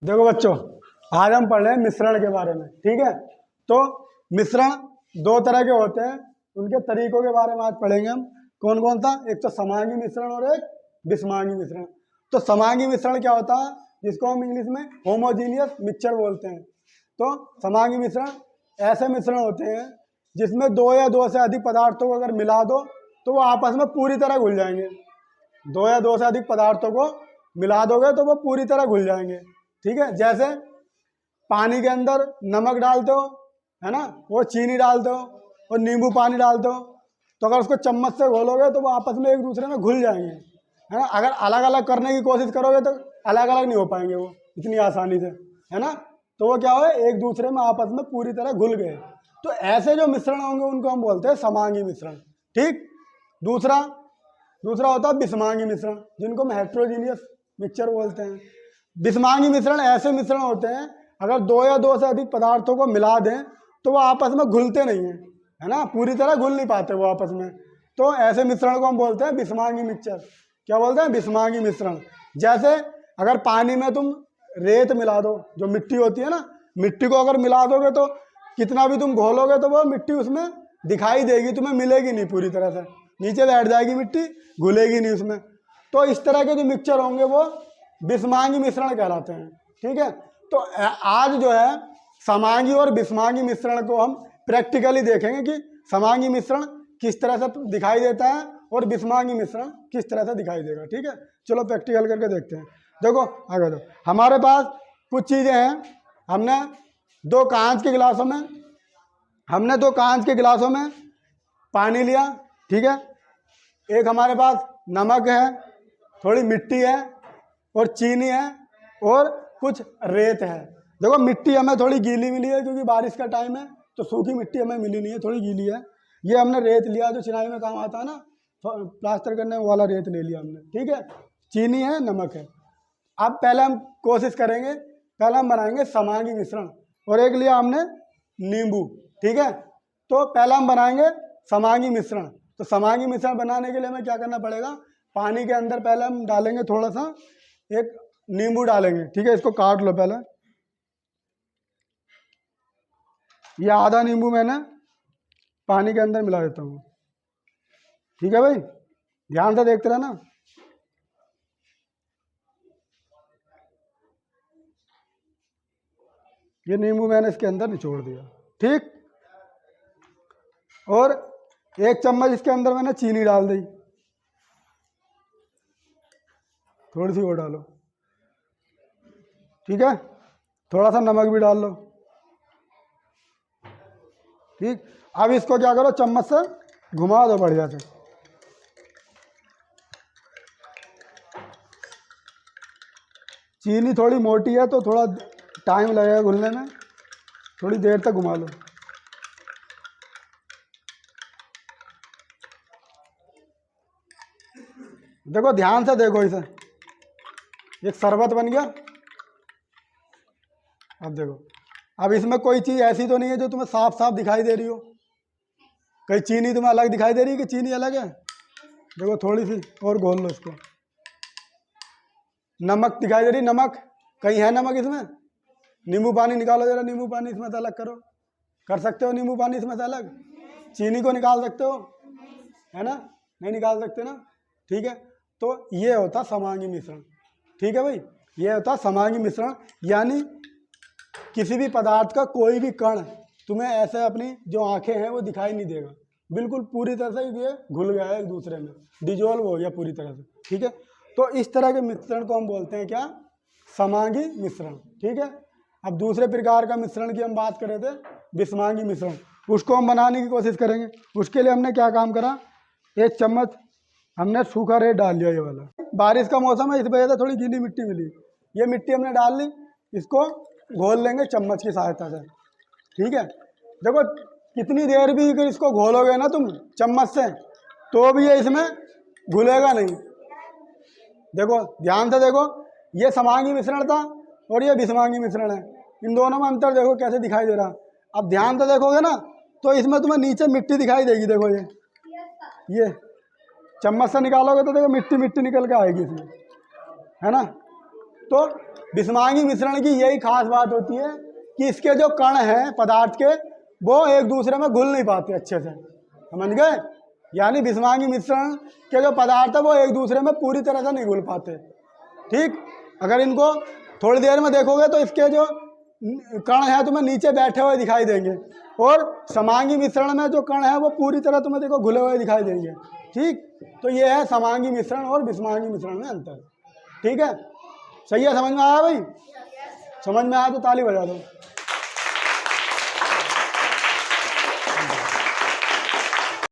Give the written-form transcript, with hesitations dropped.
देखो बच्चों, आज हम पढ़ रहे हैं मिश्रण के बारे में। ठीक है, तो मिश्रण दो तरह के होते हैं, उनके तरीकों के बारे में आज पढ़ेंगे हम। कौन कौन सा? एक तो समांगी मिश्रण और एक विषमांगी मिश्रण। तो समांगी मिश्रण क्या होता है, जिसको हम इंग्लिश में होमोजीनियस मिक्सचर बोलते हैं। तो समांगी मिश्रण ऐसे मिश्रण होते हैं जिसमें दो या दो से अधिक पदार्थों को अगर मिला दो तो वो आपस में पूरी तरह घुल जाएंगे। दो या दो से अधिक पदार्थों को मिला दोगे तो वो पूरी तरह घुल जाएंगे। ठीक है, जैसे पानी के अंदर नमक डालते हो, है ना, वो चीनी डालते हो और नींबू पानी डालते हो, तो अगर उसको चम्मच से घोलोगे तो वो आपस में एक दूसरे में घुल जाएंगे, है ना। अगर अलग अलग करने की कोशिश करोगे तो अलग अलग नहीं हो पाएंगे वो इतनी आसानी से, है ना। तो वो क्या हो, एक दूसरे में आपस में पूरी तरह घुल गए। तो ऐसे जो मिश्रण होंगे उनको हम बोलते हैं समांगी मिश्रण। ठीक, दूसरा होता है विषमांगी मिश्रण, जिनको हम हेट्रोजीनियस मिक्सचर बोलते हैं। विषमांगी मिश्रण ऐसे मिश्रण होते हैं अगर दो या दो से अधिक पदार्थों को मिला दें तो वो आपस में घुलते नहीं हैं, है ना, पूरी तरह घुल नहीं पाते वो आपस में। तो ऐसे मिश्रण को हम बोलते हैं विषमांगी मिक्सचर। क्या बोलते हैं? विषमांगी मिश्रण। जैसे अगर पानी में तुम रेत मिला दो, जो मिट्टी होती है ना, मिट्टी को अगर मिला दोगे तो कितना भी तुम घोलोगे तो वो मिट्टी उसमें दिखाई देगी, तुम्हें मिलेगी नहीं पूरी तरह से, नीचे बैठ जाएगी मिट्टी, घुलेगी नहीं उसमें। तो इस तरह के जो मिक्सचर होंगे वो विषमांगी मिश्रण कहलाते हैं। ठीक है, तो आज जो है समांगी और विषमांगी मिश्रण को हम प्रैक्टिकली देखेंगे कि समांगी मिश्रण किस तरह से दिखाई देता है और विषमांगी मिश्रण किस तरह से दिखाई देगा। ठीक है, चलो प्रैक्टिकल करके देखते हैं। देखो आगे दो, हमारे पास कुछ चीज़ें हैं। हमने दो कांच के गिलासों में पानी लिया। ठीक है, एक हमारे पास नमक है, थोड़ी मिट्टी है और चीनी है और कुछ रेत है। देखो मिट्टी हमें थोड़ी गीली मिली है क्योंकि बारिश का टाइम है, तो सूखी मिट्टी हमें मिली नहीं है, थोड़ी गीली है। ये हमने रेत लिया जो चिनाई में काम आता है ना, प्लास्टर करने वाला रेत ले लिया हमने। ठीक है, चीनी है, नमक है। अब पहले हम कोशिश करेंगे, पहले हम बनाएंगे समांगी मिश्रण। और एक लिया हमने नींबू। ठीक है, तो पहले हम बनाएंगे समांगी मिश्रण। तो समांगी मिश्रण बनाने के लिए हमें क्या करना पड़ेगा, पानी के अंदर पहले हम डालेंगे थोड़ा सा, एक नींबू डालेंगे। ठीक है, इसको काट लो पहले। ये आधा नींबू मैंने पानी के अंदर मिला देता हूँ। ठीक है भाई, ध्यान से देखते रहना। ये नींबू मैंने इसके अंदर निचोड़ दिया। ठीक, और एक चम्मच इसके अंदर मैंने चीनी डाल दी, थोड़ी सी और डालो। ठीक है, थोड़ा सा नमक भी डाल लो। ठीक, अब इसको क्या करो, चम्मच से घुमा दो बढ़िया से। चीनी थोड़ी मोटी है तो थोड़ा टाइम लगेगा घुलने में, थोड़ी देर तक घुमा लो। देखो ध्यान से देखो इसे, एक शरबत बन गया। अब देखो, अब इसमें कोई चीज़ ऐसी तो नहीं है जो तुम्हें साफ साफ दिखाई दे रही हो। कहीं चीनी तुम्हें अलग दिखाई दे रही है कि चीनी अलग है? देखो थोड़ी सी और घोल लो इसको। नमक दिखाई दे रही, नमक कहीं है नमक इसमें? नींबू पानी निकालो जरा, नींबू पानी इसमें से अलग करो। कर सकते हो नींबू पानी इसमें से अलग? चीनी को निकाल सकते हो, है ना? नहीं निकाल सकते ना। ठीक है, तो ये होता समांगी मिश्रण। ठीक है भाई, ये होता समांगी मिश्रण। यानी किसी भी पदार्थ का कोई भी कण तुम्हें ऐसे अपनी जो आंखें हैं वो दिखाई नहीं देगा, बिल्कुल पूरी तरह से ये घुल गया है एक दूसरे में, डिजोल्व हो गया पूरी तरह से। ठीक है, तो इस तरह के मिश्रण को हम बोलते हैं क्या, समांगी मिश्रण। ठीक है, अब दूसरे प्रकार का मिश्रण की हम बात कर रहे थे, विषमांगी मिश्रण, उसको हम बनाने की कोशिश करेंगे। उसके लिए हमने क्या काम करा, एक चम्मच हमने सूखा रेत डाल लिया, ये वाला। बारिश का मौसम है, इस वजह से थोड़ी गीली मिट्टी मिली, ये मिट्टी हमने डाल ली, इसको घोल लेंगे चम्मच की सहायता से। ठीक है, देखो कितनी देर भी अगर इसको घोलोगे ना तुम चम्मच से तो भी ये इसमें घुलेगा नहीं। देखो ध्यान से देखो, ये समांगी मिश्रण था और ये विषमांगी मिश्रण है, इन दोनों में अंतर देखो कैसे दिखाई दे रहा। अब ध्यान से देखोगे ना तो इसमें तुम्हें नीचे मिट्टी दिखाई देगी। देखो ये चम्मच से निकालोगे तो देखो मिट्टी मिट्टी निकल के आएगी इसमें, है ना। तो विषमांगी मिश्रण की यही खास बात होती है कि इसके जो कण हैं पदार्थ के वो एक दूसरे में घुल नहीं पाते अच्छे से, समझ गए। यानी विषमांगी मिश्रण के जो पदार्थ है वो एक दूसरे में पूरी तरह से नहीं घुल पाते। ठीक, अगर इनको थोड़ी देर में देखोगे तो इसके जो कण हैं तुम्हें नीचे बैठे हुए दिखाई देंगे, और समांगी मिश्रण में जो कण है वो पूरी तरह तुम्हें देखो घुले हुए दिखाई देंगे। ठीक, तो ये है समांगी मिश्रण और विषमांगी मिश्रण में अंतर। ठीक है, सही है, समझ में आया भाई? समझ में आया तो ताली बजा दो।